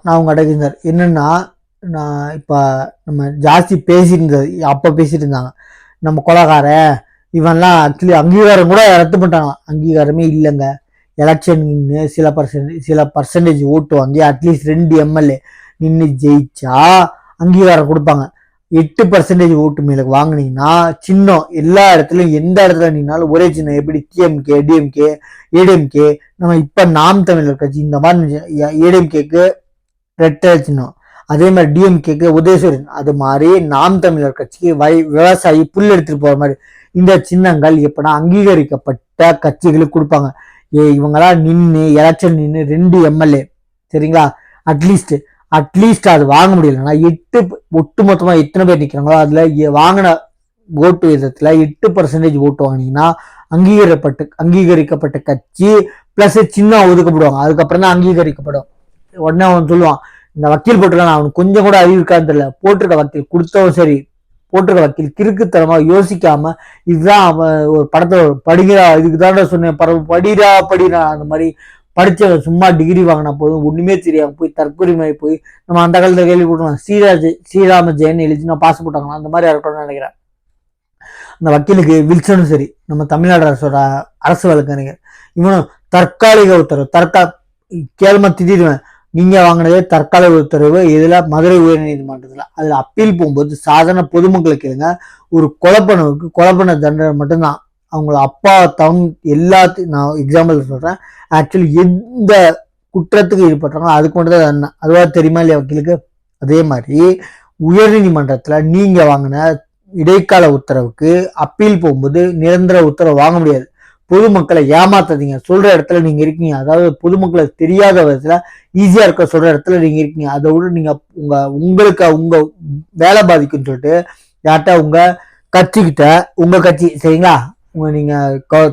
நான் உங்கள்கிட்ட கேட்குறேன் என்னன்னா, நான் இப்போ நம்ம ஜாஸ்தி பேசியிருந்தது அப்போ பேசிட்டு இருந்தாங்க நம்ம கொலகாரன் இவன்லாம் ஆக்சுவலி அங்கீகாரம் கூட ரத்து பண்ணிட்டாங்க. அங்கீகாரமே இல்லைங்க. எலெக்ஷன் நின்று சில பர்சன்டேஜ் ஓட்டு வாங்கி அட்லீஸ்ட் 2 எம்எல்ஏ நின்று ஜெயிச்சா அங்கீகாரம் கொடுப்பாங்க. 8% ஓட்டு மேல வாங்கினீங்கன்னா சின்னம் எல்லா இடத்துலயும் எந்த இடத்துல நின்னாலும் ஒரே சின்னம். எப்படி டிஎம்கே, டிஎம்கே, ஏடிஎம்கே, நம்ம இப்ப நாம் தமிழர் கட்சி இந்த மாதிரி ஏடிஎம்கேக்கு ரெட்டை சின்னம், அதே மாதிரி டிஎம்கேக்கு உதயசூரன், அது மாதிரி நாம் தமிழர் கட்சிக்கு விவசாயி புல் எடுத்துட்டு போற மாதிரி இந்த சின்னங்கள் எப்படா அங்கீகரிக்கப்பட்ட கட்சிகளுக்கு கொடுப்பாங்க. இவங்கெல்லாம் நின்று எலெக்ஷன் நின்று 2 எம்எல்ஏ சரிங்களா, அட்லீஸ்ட் அது வாங்க முடியலன்னா ஒட்டு மொத்தமா எத்தனை பேர் நிற்கிறாங்களோ அதுல வாங்கின ஓட்டு விதத்துல 8% ஓட்டு வாங்கினீங்கன்னா அங்கீகரிக்கப்பட்ட கட்சி பிளஸ் சின்னம் ஒதுக்கப்படுவாங்க. அதுக்கப்புறம் தான் அங்கீகரிக்கப்படும். உடனே அவன் சொல்லுவான், இந்த வக்கீல் போட்டிருக்கான், அவனுக்கு கொஞ்சம் கூட அறிவு இருக்கான்னு தெரியல, போட்டிருக்க வக்கீல் கொடுத்தவன் சரி, போட்டிருக்க வக்கீல் கிறுக்குத்தனமா யோசிக்காம இதுதான் அவன் ஒரு படத்தை படிக்கிறா, இதுக்கு தான் சொன்னேன் படிடா அந்த மாதிரி படிச்சவன் சும்மா டிகிரி வாங்கினா போதும் ஒண்ணுமே தெரியாம போய் தற்கொலை போய் நம்ம அந்த காலத்துல கேள்விப்பட்டோம் ஸ்ரீராம ஜெயன் எழுதி நான் பாஸ் போட்டாங்களா, அந்த மாதிரி இருக்கணும்னு நினைக்கிறேன். அந்த வக்கீலுக்கு வில்சனும் சரி, நம்ம தமிழ்நாடு அரசு வழக்கறிஞர் இவனும் தற்காலிக உத்தரவு கேள்வி திடீர்னு நீங்க வாங்கினதே தற்காலிக உத்தரவு இதுல மதுரை உயர் நீதிமன்றத்துல. அதுல அப்பீல் போகும்போது சாதாரண பொதுமக்களுக்கு இல்லைங்க, ஒரு கொலை தண்டனை மட்டும்தான். அவங்கள அப்பா எல்லாத்தையும் நான் எக்ஸாம்பிள் சொல்றேன். ஆக்சுவலி எந்த குற்றத்துக்கு ஈடுபட்டாங்களோ அதுக்கு மட்டும் தான் தண்டனை. அதுவா தெரியுமா இல்லையா வக்கீலுக்கு? அதே மாதிரி உயர் நீதிமன்றத்துல நீங்க வாங்கின இடைக்கால உத்தரவுக்கு அப்பீல் போகும்போது நிரந்தர உத்தரவு வாங்க முடியாது. பொதுமக்களை ஏமாத்தாதீங்க. சொல்ற இடத்துல நீங்க இருக்கீங்க, அதாவது பொதுமக்களை தெரியாத விதத்துல ஈஸியா இருக்க சொல்ற இடத்துல நீங்க இருக்கீங்க. அதை விட நீங்க உங்களுக்கு உங்க வேலை பாதிக்குன்னு சொல்லிட்டு யார்கிட்ட உங்க கட்சி சரிங்களா, நீங்க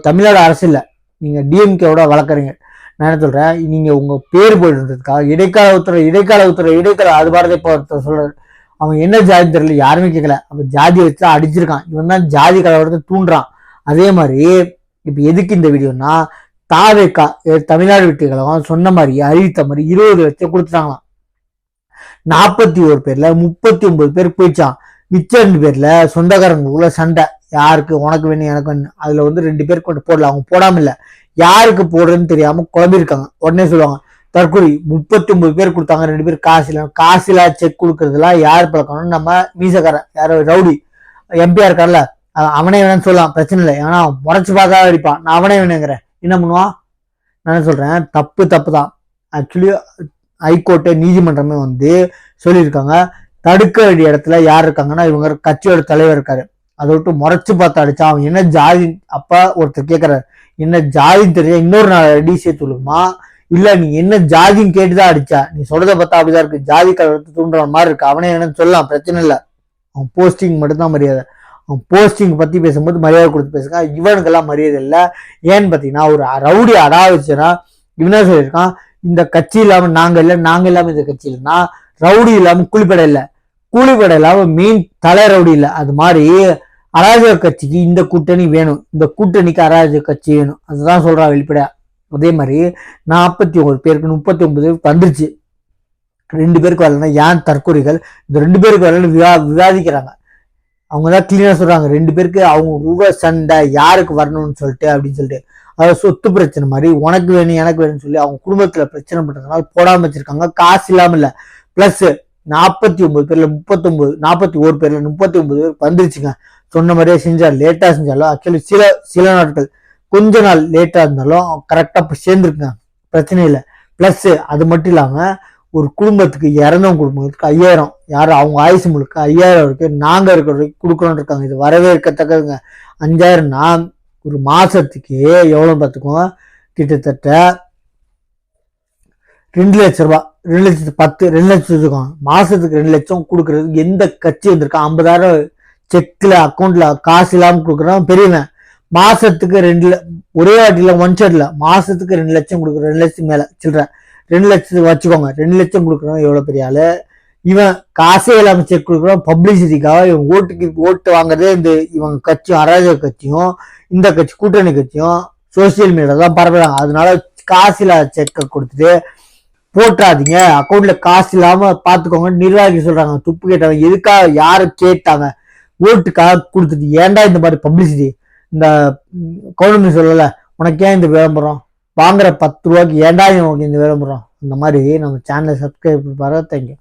தமிழ்நாடு அரசு இல்ல, நீங்க டிஎம்கேவோட வழக்கறிஞர், நான் என்ன சொல்றேன், நீங்க உங்க பேர் போயிடுறதுக்காக இடைக்கால உத்தரவு அது பாரதே இப்போ சொல்றாரு. அவன் என்ன ஜாதி தெரியல, யாருமே கேட்கல. அவன் ஜாதியை வச்சு அடிச்சிருக்கான். இவன் தான் ஜாதி கலவரத்தை தூண்டுறான். அதே மாதிரி இப்ப எதுக்கு இந்த வீடியோனா, தாவேக்கா தமிழ்நாடு வெற்றி கழகம் சொன்ன மாதிரி அறிவித்த மாதிரி 20 லட்சம் கொடுத்துட்டாங்களாம். 41 பேர்ல 39 பேர் போயிடுச்சான். மிச்ச 2 பேர்ல சொந்தக்காரங்களுக்குள்ள சண்டை, யாருக்கு உனக்கு வேணும் எனக்கு வேணும். அதுல 2 பேருக்கு கொண்டு போடல, அவங்க போடாம இல்ல, யாருக்கு போடுறதுன்னு தெரியாம குழம்பிருக்காங்க. உடனே சொல்லுவாங்க தற்கொலை 39 பேர் கொடுத்தாங்க, 2 பேர் காசில செக் கொடுக்கறதுலாம் யார் பழக்கணும், நம்ம மீசக்காரன் யாரோ ரவுடி எம்பியா இருக்கார்ல அவனே வேணும்னு சொல்லலாம், பிரச்சனை இல்லை. ஏன்னா முறைச்சு பார்த்தா அடிப்பான். நான் அவனே வேணுங்கிறேன், என்ன பண்ணுவான்? நான் சொல்றேன் தப்பு தான். ஆக்சுவலி ஹைகோர்ட்டு நீதிமன்றமே சொல்லியிருக்காங்க, தடுக்க வேண்டிய இடத்துல யார் இருக்காங்கன்னா இவங்க கட்சியோட தலைவர் இருக்காரு. அதை விட்டு முறைச்சு பார்த்து அடிச்சா அவன் என்ன ஜாதி, அப்ப ஒருத்தர் கேட்கிறாரு என்ன ஜாதின்னு தெரிஞ்சா இன்னொரு நாள் ரெடி சேர்த்து சொல்லுமா, இல்ல நீ என்ன ஜாதின்னு கேட்டுதான் அடிச்சா, நீ சொல்றத பார்த்தா அப்படிதான் இருக்கு, ஜாதி கலவரத்தை தூண்டுற மாதிரி இருக்கு, அவனே என்னன்னு சொல்லலாம், பிரச்சனை இல்லை. அவன் போஸ்டிங் மட்டும்தான் மரியாதை. அவன் போஸ்டிங் பத்தி பேசும்போது மரியாதை கொடுத்து பேசுங்க. இவனுக்கெல்லாம் மரியாதை இல்லை. ஏன்னு பாத்தீங்கன்னா ஒரு ரவுடி வச்சுன்னா இவனே சொல்லியிருக்கான், இந்த கட்சி இல்லாம நாங்க இல்லாம இந்த கட்சி இல்லைன்னா ரவுடி இல்லாம கூலிப்படை இல்லாம மெயின் தலை ரவுடி இல்லை. அது மாதிரி அராஜக கட்சிக்கு இந்த கூட்டணி வேணும், இந்த கூட்டணிக்கு அராஜக கட்சி வேணும், அதுதான் சொல்றா வெளிப்படையா. அதே மாதிரி 41 பேருக்கு 39 பேருக்கு வந்துருச்சு. 2 பேருக்கு வரலன்னா ஏன் தற்கொலைகள், இந்த 2 பேருக்கு வரலன்னு விவாதிக்கிறாங்க. அவங்கதான் கிளீனா சொல்றாங்க, 2 பேருக்கு அவங்க சண்டை யாருக்கு வரணும்னு சொல்லிட்டு அப்படின்னு சொல்லிட்டு, அதாவது சொத்து பிரச்சனை மாதிரி உனக்கு வேணும் எனக்கு வேணும்னு சொல்லி அவங்க குடும்பத்துல பிரச்சனை பண்றதுனால போடாம வச்சிருக்காங்க. காசு இல்லாம இல்ல, பிளஸ் 41 பேர்ல 41 பேர் வந்துருச்சுங்க. சொன்ன மாதிரியே லேட்டா செஞ்சாலும் ஆக்சுவலி சில நாட்கள் கொஞ்ச நாள் லேட்டா இருந்தாலும் கரெக்டா சேர்ந்துருக்குங்க, பிரச்சனை இல்லை. பிளஸ் அது மட்டும் இல்லாம ஒரு குடும்பத்துக்கு இறந்தவங்க குடும்பத்துக்கு 5000, யாரும் அவங்க ஆயுசு முழுக்க 5000 இருக்கு, நாங்க இருக்கிற வரைக்கும் கொடுக்கணும்னு இருக்காங்க. இது வரவே இருக்கத்தக்கதுங்க. 5000னா ஒரு மாசத்துக்கு எவ்வளவு பார்த்துக்கோங்க, கிட்டத்தட்ட 2 லட்சம் ரூபாய், 2 லட்சத்துக்கும் மாசத்துக்கு 2 லட்சம் கொடுக்கறதுக்கு எந்த கட்சி வந்திருக்கான்? 50,000 செக்ல அக்கௌண்ட்ல காசு இல்லாம கொடுக்குறோம் பெரியவன். மாசத்துக்கு ஒரே வாட்டில ஒன் ஷாட்ல மாசத்துக்கு 2 லட்சம் கொடுக்குறோம், 2 லட்சத்துக்கு மேல சில்லற 2 லட்சத்துக்கு வச்சுக்கோங்க. 2 லட்சம் கொடுக்குறோம் எவ்வளவு பெரிய ஆளு இவன். காசே இல்லாம செக் கொடுக்குறோம் பப்ளிசிட்டிக்காக. இவன் ஓட்டு வாங்குறதே இந்த இவங்க கட்சியும் அராஜக கட்சியும் இந்த கட்சி கூட்டணி கட்சியும் சோசியல் மீடியா தான் பரப்புறாங்க. அதனால காசு இல்லாத செக்கை கொடுத்துட்டு போட்டுறாதீங்க, அக்கௌண்ட்ல காசு இல்லாம பாத்துக்கோங்க. நிர்வாகி சொல்றாங்க துப்பு கேட்டாங்க, எதுக்காக யாரு கேட்டாங்க, ஓட்டுக்காக கொடுத்துட்டு ஏன்டா இந்த மாதிரி பப்ளிசிட்டி. இந்த கவுண்டமணி சொல்லல, உனக்கு ஏன் இந்த விளம்பரம், வாங்குற 10 ரூபாய்க்கு ஏன்டா இந்த விளம்பரம். இந்த மாதிரி நம்ம சேனலை சப்ஸ்கிரைப் பண்ண தேங்க்யூ.